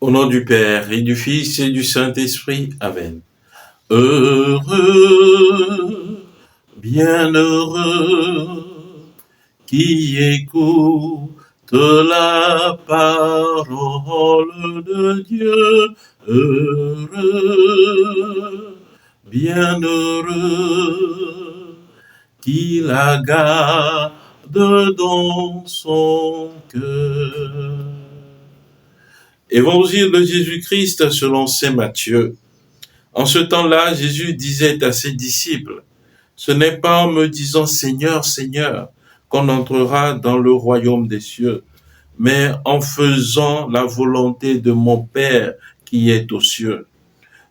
Au nom du Père et du Fils et du Saint-Esprit. Amen. Heureux, bienheureux, qui écoute la parole de Dieu. Heureux, bienheureux, qui la garde dans son cœur. Évangile de Jésus-Christ selon saint Matthieu. En ce temps-là, Jésus disait à ses disciples, « Ce n'est pas en me disant Seigneur, Seigneur, qu'on entrera dans le royaume des cieux, mais en faisant la volonté de mon Père qui est aux cieux.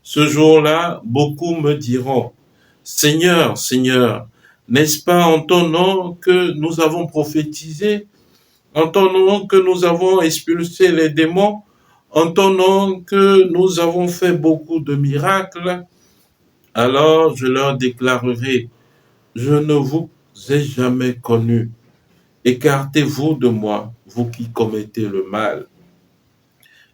Ce jour-là, beaucoup me diront, Seigneur, Seigneur, n'est-ce pas en ton nom que nous avons prophétisé, en ton nom que nous avons expulsé les démons, en ton nom que nous avons fait beaucoup de miracles? Alors je leur déclarerai, je ne vous ai jamais connus. Écartez-vous de moi, vous qui commettez le mal.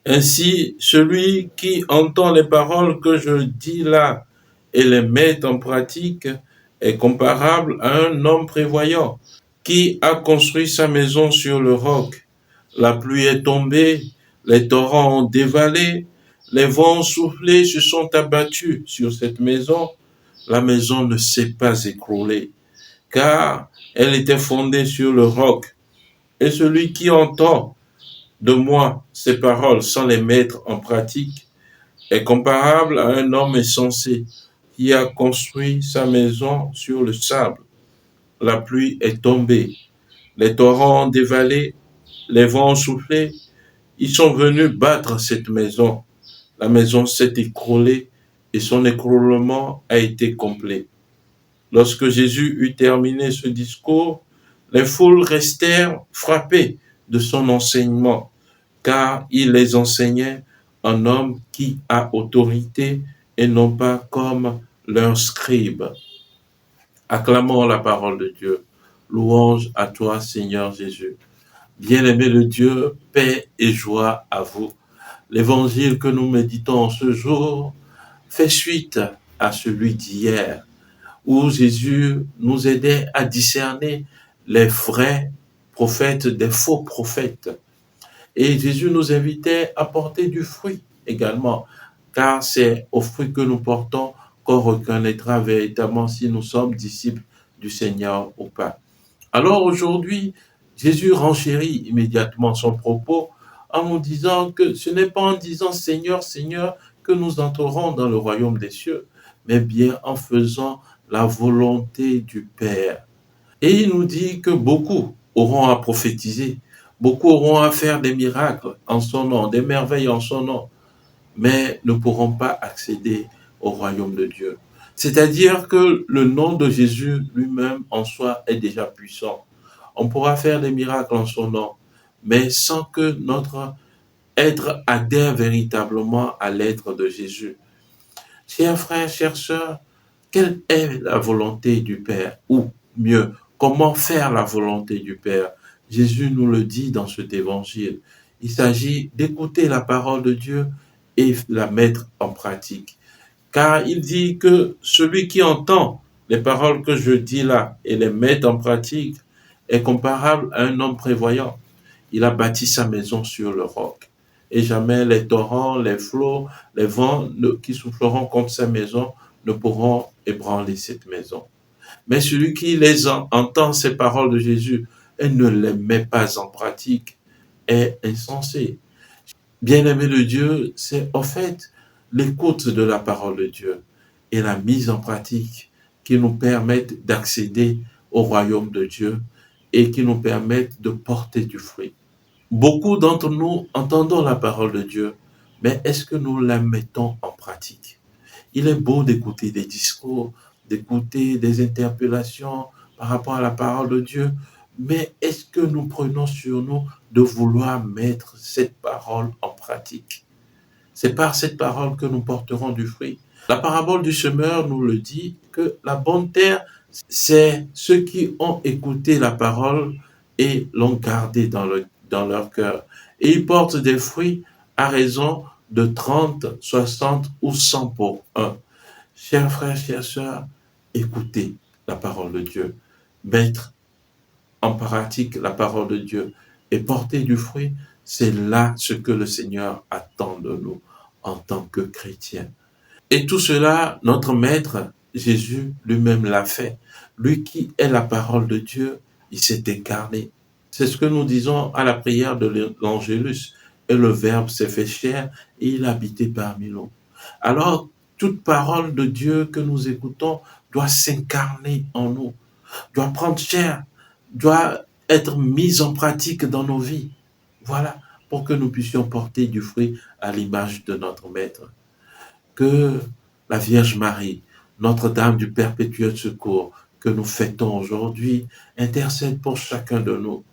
Ainsi, celui qui entend les paroles que je dis là et les met en pratique est comparable à un homme prévoyant qui a construit sa maison sur le roc. La pluie est tombée, les torrents ont dévalé, les vents ont soufflé, se sont abattus sur cette maison. La maison ne s'est pas écroulée, car elle était fondée sur le roc. Et celui qui entend de moi ces paroles sans les mettre en pratique est comparable à un homme insensé qui a construit sa maison sur le sable. La pluie est tombée, les torrents ont dévalé, les vents ont soufflé, ils sont venus battre cette maison. La maison s'est écroulée et son écroulement a été complet. Lorsque Jésus eut terminé ce discours, les foules restèrent frappées de son enseignement, car il les enseignait en homme qui a autorité et non pas comme leurs scribes. Acclamons la parole de Dieu. Louange à toi, Seigneur Jésus. Bien-aimé de Dieu, paix et joie à vous. L'évangile que nous méditons ce jour fait suite à celui d'hier, où Jésus nous aidait à discerner les vrais prophètes des faux prophètes. Et Jésus nous invitait à porter du fruit également, car c'est au fruit que nous portons qu'on reconnaîtra véritablement si nous sommes disciples du Seigneur ou pas. Alors aujourd'hui, Jésus renchérit immédiatement son propos en nous disant que ce n'est pas en disant Seigneur, Seigneur que nous entrerons dans le royaume des cieux, mais bien en faisant la volonté du Père. Et il nous dit que beaucoup auront à prophétiser, beaucoup auront à faire des miracles en son nom, des merveilles en son nom, mais ne pourront pas accéder au royaume de Dieu. C'est-à-dire que le nom de Jésus lui-même en soi est déjà puissant. On pourra faire des miracles en son nom, mais sans que notre être adhère véritablement à l'être de Jésus. Chers frères, chères sœurs, quelle est la volonté du Père? Ou mieux, comment faire la volonté du Père? Jésus nous le dit dans cet évangile. Il s'agit d'écouter la parole de Dieu et la mettre en pratique. Car il dit que celui qui entend les paroles que je dis là et les met en pratique est comparable à un homme prévoyant. Il a bâti sa maison sur le roc. Et jamais les torrents, les flots, les vents qui souffleront contre sa maison ne pourront ébranler cette maison. Mais celui qui entend ces paroles de Jésus et ne les met pas en pratique est insensé. Bien-aimé de Dieu, c'est en fait l'écoute de la parole de Dieu et la mise en pratique qui nous permettent d'accéder au royaume de Dieu et qui nous permettent de porter du fruit. Beaucoup d'entre nous entendons la parole de Dieu, mais est-ce que nous la mettons en pratique? Il est beau d'écouter des discours, d'écouter des interpellations par rapport à la parole de Dieu, mais est-ce que nous prenons sur nous de vouloir mettre cette parole en pratique? C'est par cette parole que nous porterons du fruit. La parabole du semeur nous le dit que la bonne terre, c'est ceux qui ont écouté la parole et l'ont gardée dans leur cœur. Et ils portent des fruits à raison de 30, 60 ou 100 pour un. Chers frères, chères sœurs, écoutez la parole de Dieu. Mettre en pratique la parole de Dieu et porter du fruit, c'est là ce que le Seigneur attend de nous en tant que chrétiens. Et tout cela, notre Maître Jésus lui-même l'a fait. Lui qui est la parole de Dieu, il s'est incarné. C'est ce que nous disons à la prière de l'Angélus. Et le Verbe s'est fait chair et il habitait parmi nous. Alors, toute parole de Dieu que nous écoutons doit s'incarner en nous, doit prendre chair, doit être mise en pratique dans nos vies. Voilà, pour que nous puissions porter du fruit à l'image de notre Maître. Que la Vierge Marie, Notre-Dame du Perpétuel Secours, que nous fêtons aujourd'hui, intercède pour chacun de nous.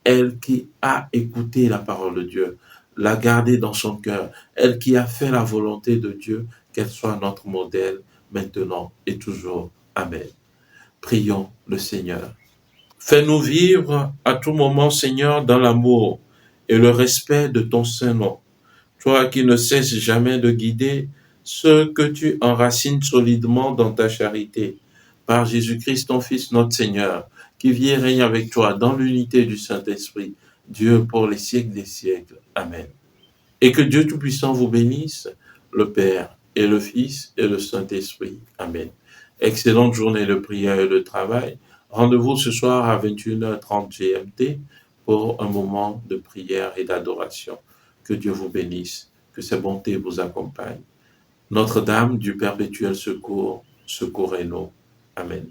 Elle qui a écouté la parole de Dieu, l'a gardée dans son cœur, elle qui a fait la volonté de Dieu, qu'elle soit notre modèle maintenant et toujours. Amen. Prions le Seigneur. Fais-nous vivre à tout moment, Seigneur, dans l'amour et le respect de ton saint nom. Toi qui ne cesses jamais de guider ceux que tu enracines solidement dans ta charité. Par Jésus-Christ, ton Fils, notre Seigneur, qui vit et règne avec toi dans l'unité du Saint-Esprit, Dieu pour les siècles des siècles. Amen. Et que Dieu Tout-Puissant vous bénisse, le Père et le Fils et le Saint-Esprit. Amen. Excellente journée de prière et de travail. Rendez-vous ce soir à 21h30 GMT pour un moment de prière et d'adoration. Que Dieu vous bénisse, que sa bonté vous accompagne. Notre-Dame du Perpétuel Secours, secourez-nous. Amen.